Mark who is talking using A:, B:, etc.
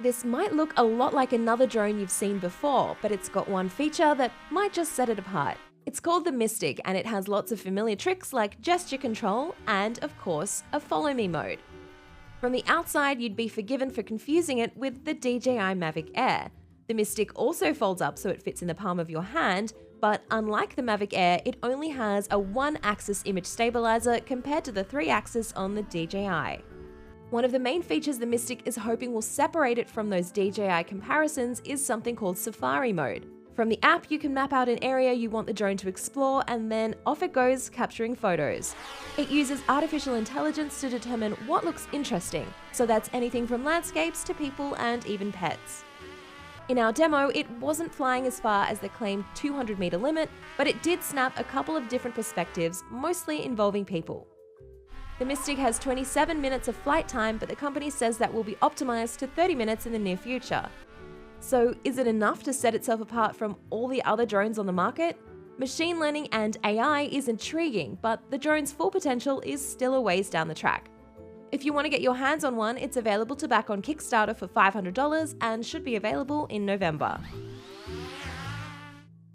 A: This might look a lot like another drone you've seen before, but it's got one feature that might just set it apart. It's called the Mystic, and it has lots of familiar tricks like gesture control and, of course, a follow me mode. From the outside, you'd be forgiven for confusing it with the DJI Mavic Air. The Mystic also folds up so it fits in the palm of your hand, but unlike the Mavic Air, it only has a 1-axis image stabilizer compared to the 3-axis on the DJI. One of the main features the Mystic is hoping will separate it from those DJI comparisons is something called Safari Mode. From the app, you can map out an area you want the drone to explore, and then off it goes, capturing photos. It uses artificial intelligence to determine what looks interesting, so that's anything from landscapes to people and even pets. In our demo, it wasn't flying as far as the claimed 200-meter limit, but it did snap a couple of different perspectives, mostly involving people. The Mystic has 27 minutes of flight time, but the company says that will be optimized to 30 minutes in the near future. So is it enough to set itself apart from all the other drones on the market? Machine learning and AI is intriguing, but the drone's full potential is still a ways down the track. If you want to get your hands on one, it's available to back on Kickstarter for $500 and should be available in November.